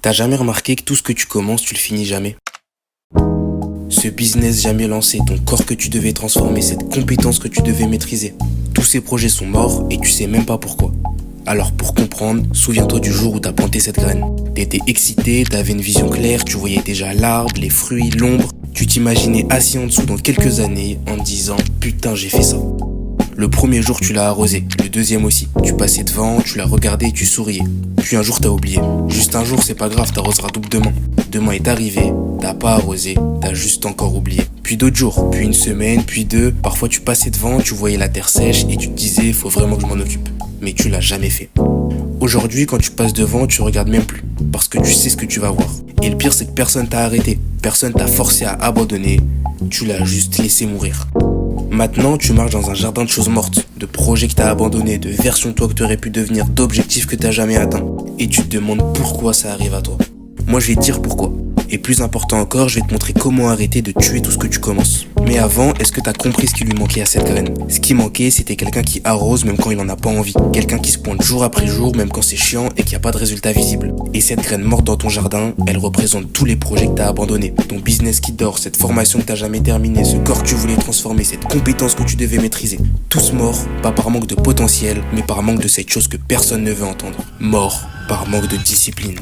T'as jamais remarqué que tout ce que tu commences, tu le finis jamais? Ce business jamais lancé, ton corps que tu devais transformer, cette compétence que tu devais maîtriser. Tous ces projets sont morts et tu sais même pas pourquoi. Alors pour comprendre, souviens-toi du jour où t'as planté cette graine. T'étais excité, t'avais une vision claire, tu voyais déjà l'arbre, les fruits, l'ombre. Tu t'imaginais assis en dessous dans quelques années en te disant « Putain, j'ai fait ça ». Le premier jour, tu l'as arrosé, le deuxième aussi. Tu passais devant, tu l'as regardé, tu souriais. Puis un jour, t'as oublié. Juste un jour, c'est pas grave, t'arroseras double demain. Demain est arrivé, t'as pas arrosé, t'as juste encore oublié. Puis d'autres jours, puis une semaine, puis deux. Parfois, tu passais devant, tu voyais la terre sèche et tu te disais, faut vraiment que je m'en occupe. Mais tu l'as jamais fait. Aujourd'hui, quand tu passes devant, tu regardes même plus. Parce que tu sais ce que tu vas voir. Et le pire, c'est que personne t'a arrêté. Personne t'a forcé à abandonner. Tu l'as juste laissé mourir. Maintenant, tu marches dans un jardin de choses mortes, de projets que t'as abandonnés, de versions de toi que t'aurais pu devenir, d'objectifs que t'as jamais atteints. Et tu te demandes pourquoi ça arrive à toi. Moi, je vais te dire pourquoi. Et plus important encore, je vais te montrer comment arrêter de tuer tout ce que tu commences. Mais avant, est-ce que t'as compris ce qui lui manquait à cette graine? Ce qui manquait, c'était quelqu'un qui arrose même quand il en a pas envie. Quelqu'un qui se pointe jour après jour, même quand c'est chiant et qu'il n'y a pas de résultat visible. Et cette graine morte dans ton jardin, elle représente tous les projets que t'as abandonnés. Ton business qui dort, cette formation que t'as jamais terminée, ce corps que tu voulais transformer, cette compétence que tu devais maîtriser. Tous morts, pas par manque de potentiel, mais par manque de cette chose que personne ne veut entendre. Morts par manque de discipline.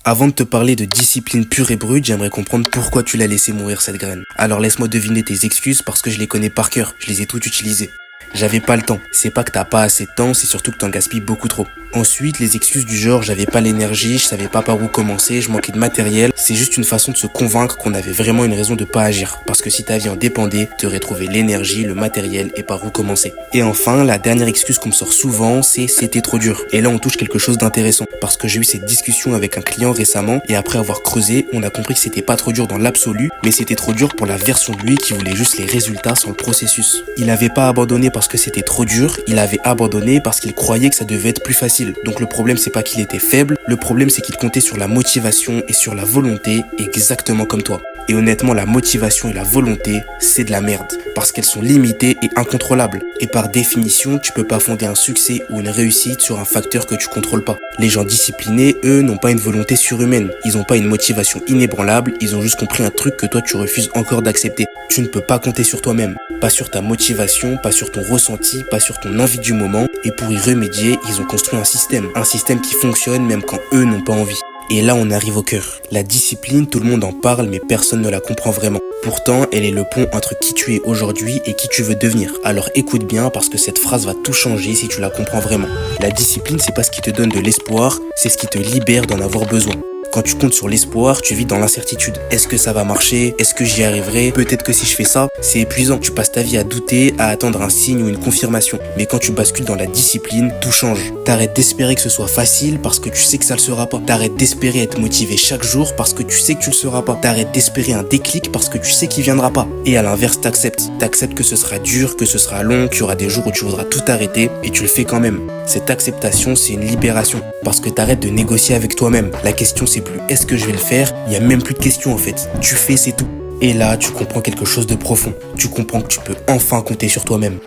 Avant de te parler de discipline pure et brute, j'aimerais comprendre pourquoi tu l'as laissé mourir cette graine. Alors laisse-moi deviner tes excuses parce que je les connais par cœur, je les ai toutes utilisées. J'avais pas le temps. C'est pas que t'as pas assez de temps, c'est surtout que t'en gaspilles beaucoup trop. Ensuite, les excuses du genre j'avais pas l'énergie, je savais pas par où commencer, je manquais de matériel, c'est juste une façon de se convaincre qu'on avait vraiment une raison de pas agir. Parce que si ta vie en dépendait, t'aurais trouvé l'énergie, le matériel et par où commencer. Et enfin, la dernière excuse qu'on me sort souvent, c'est c'était trop dur. Et là, on touche quelque chose d'intéressant. Parce que j'ai eu cette discussion avec un client récemment et après avoir creusé, on a compris que c'était pas trop dur dans l'absolu, mais c'était trop dur pour la version de lui qui voulait juste les résultats sans le processus. Il avait pas abandonné parce que c'était trop dur, il avait abandonné parce qu'il croyait que ça devait être plus facile. Donc le problème c'est pas qu'il était faible, le problème c'est qu'il comptait sur la motivation et sur la volonté exactement comme toi. Et honnêtement, la motivation et la volonté, c'est de la merde. Parce qu'elles sont limitées et incontrôlables. Et par définition, tu peux pas fonder un succès ou une réussite sur un facteur que tu contrôles pas. Les gens disciplinés, eux, n'ont pas une volonté surhumaine. Ils ont pas une motivation inébranlable, ils ont juste compris un truc que toi tu refuses encore d'accepter. Tu ne peux pas compter sur toi-même. Pas sur ta motivation, pas sur ton ressenti, pas sur ton envie du moment. Et pour y remédier, ils ont construit un système. Un système qui fonctionne même quand eux n'ont pas envie. Et là, on arrive au cœur. La discipline, tout le monde en parle, mais personne ne la comprend vraiment. Pourtant, elle est le pont entre qui tu es aujourd'hui et qui tu veux devenir. Alors écoute bien, parce que cette phrase va tout changer si tu la comprends vraiment. La discipline, c'est pas ce qui te donne de l'espoir, c'est ce qui te libère d'en avoir besoin. Quand tu comptes sur l'espoir, tu vis dans l'incertitude. Est-ce que ça va marcher? Est-ce que j'y arriverai? Peut-être que si je fais ça, c'est épuisant. Tu passes ta vie à douter, à attendre un signe ou une confirmation. Mais quand tu bascules dans la discipline, tout change. T'arrêtes d'espérer que ce soit facile parce que tu sais que ça le sera pas. T'arrêtes d'espérer être motivé chaque jour parce que tu sais que tu le seras pas. T'arrêtes d'espérer un déclic parce que tu sais qu'il viendra pas. Et à l'inverse, t'acceptes. T'acceptes que ce sera dur, que ce sera long, qu'il y aura des jours où tu voudras tout arrêter et tu le fais quand même. Cette acceptation, c'est une libération parce que t'arrêtes de négocier avec toi-même. La question, c'est plus est-ce que je vais le faire? Il y a même plus de questions en fait. Tu fais, c'est tout. Et là, tu comprends quelque chose de profond. Tu comprends que tu peux enfin compter sur toi-même.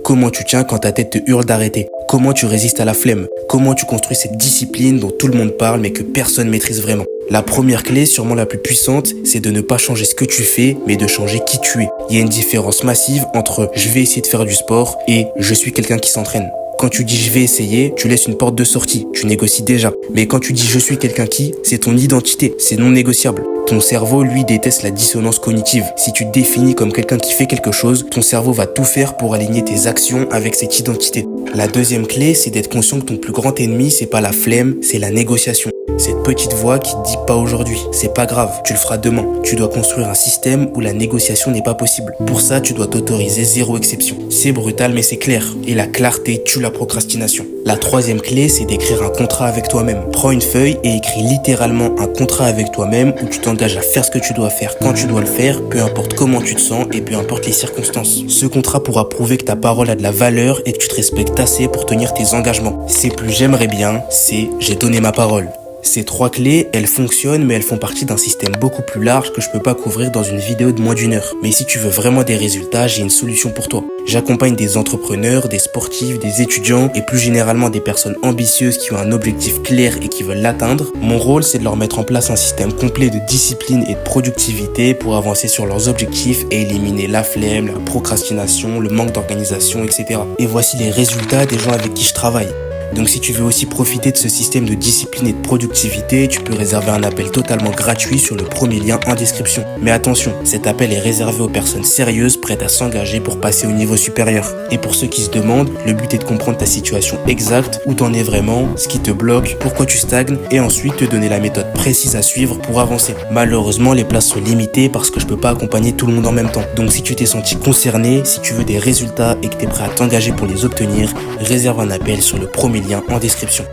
Comment tu tiens quand ta tête te hurle d'arrêter? Comment tu résistes à la flemme? Comment tu construis cette discipline dont tout le monde parle mais que personne maîtrise vraiment? La première clé, sûrement la plus puissante, c'est de ne pas changer ce que tu fais, mais de changer qui tu es. Il y a une différence massive entre je vais essayer de faire du sport et je suis quelqu'un qui s'entraîne. Quand tu dis je vais essayer, tu laisses une porte de sortie, tu négocies déjà. Mais quand tu dis je suis quelqu'un qui, c'est ton identité, c'est non négociable. Ton cerveau, lui, déteste la dissonance cognitive. Si tu te définis comme quelqu'un qui fait quelque chose, ton cerveau va tout faire pour aligner tes actions avec cette identité. La deuxième clé, c'est d'être conscient que ton plus grand ennemi, c'est pas la flemme, c'est la négociation. Cette petite voix qui te dit pas aujourd'hui, c'est pas grave, tu le feras demain. Tu dois construire un système où la négociation n'est pas possible. Pour ça, tu dois t'autoriser zéro exception. C'est brutal mais c'est clair. Et la clarté tue la procrastination. La troisième clé, c'est d'écrire un contrat avec toi-même. Prends une feuille et écris littéralement un contrat avec toi-même où tu t'engages à faire ce que tu dois faire quand tu dois le faire, peu importe comment tu te sens et peu importe les circonstances. Ce contrat pourra prouver que ta parole a de la valeur et que tu te respectes assez pour tenir tes engagements. C'est plus j'aimerais bien, c'est j'ai donné ma parole. Ces trois clés, elles fonctionnent, mais elles font partie d'un système beaucoup plus large que je peux pas couvrir dans une vidéo de moins d'1 heure. Mais si tu veux vraiment des résultats, j'ai une solution pour toi. J'accompagne des entrepreneurs, des sportifs, des étudiants et plus généralement des personnes ambitieuses qui ont un objectif clair et qui veulent l'atteindre. Mon rôle, c'est de leur mettre en place un système complet de discipline et de productivité pour avancer sur leurs objectifs et éliminer la flemme, la procrastination, le manque d'organisation, etc. Et voici les résultats des gens avec qui je travaille. Donc si tu veux aussi profiter de ce système de discipline et de productivité, tu peux réserver un appel totalement gratuit sur le premier lien en description. Mais attention, cet appel est réservé aux personnes sérieuses prêtes à s'engager pour passer au niveau supérieur. Et pour ceux qui se demandent, le but est de comprendre ta situation exacte, où t'en es vraiment, ce qui te bloque, pourquoi tu stagnes, et ensuite te donner la méthode précise à suivre pour avancer. Malheureusement, les places sont limitées parce que je peux pas accompagner tout le monde en même temps. Donc si tu t'es senti concerné, si tu veux des résultats et que t'es prêt à t'engager pour les obtenir, réserve un appel sur le premier lien en description.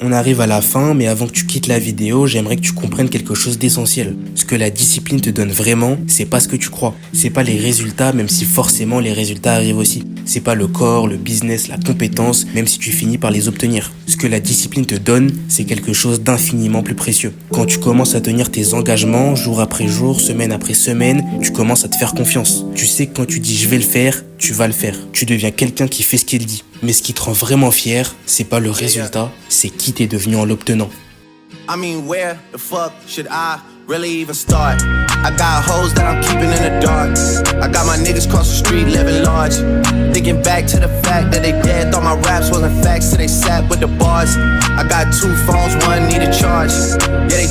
On arrive à la fin, mais avant que tu quittes la vidéo, j'aimerais que tu comprennes quelque chose d'essentiel. Ce que la discipline te donne vraiment, c'est pas ce que tu crois. C'est pas les résultats, même si forcément les résultats arrivent aussi. C'est pas le corps, le business, la compétence, même si tu finis par les obtenir. Ce que la discipline te donne, c'est quelque chose d'infiniment plus précieux. Quand tu commences à tenir tes engagements, jour après jour, semaine après semaine, tu commences à te faire confiance. Tu sais que quand tu dis je vais le faire, tu vas le faire. Tu deviens quelqu'un qui fait ce qu'il dit. Mais ce qui te rend vraiment fier, c'est pas le résultat, c'est qui t'es devenu en l'obtenant. I mean, where the fuck should I really even start? I got hoes that I'm keeping in the dark. I got my niggas cross the street living large. Thinking back to the fact that they dead, thought my raps wasn't facts, so they sat with the bars. I got 2 phones, one need a charge. Yeah, they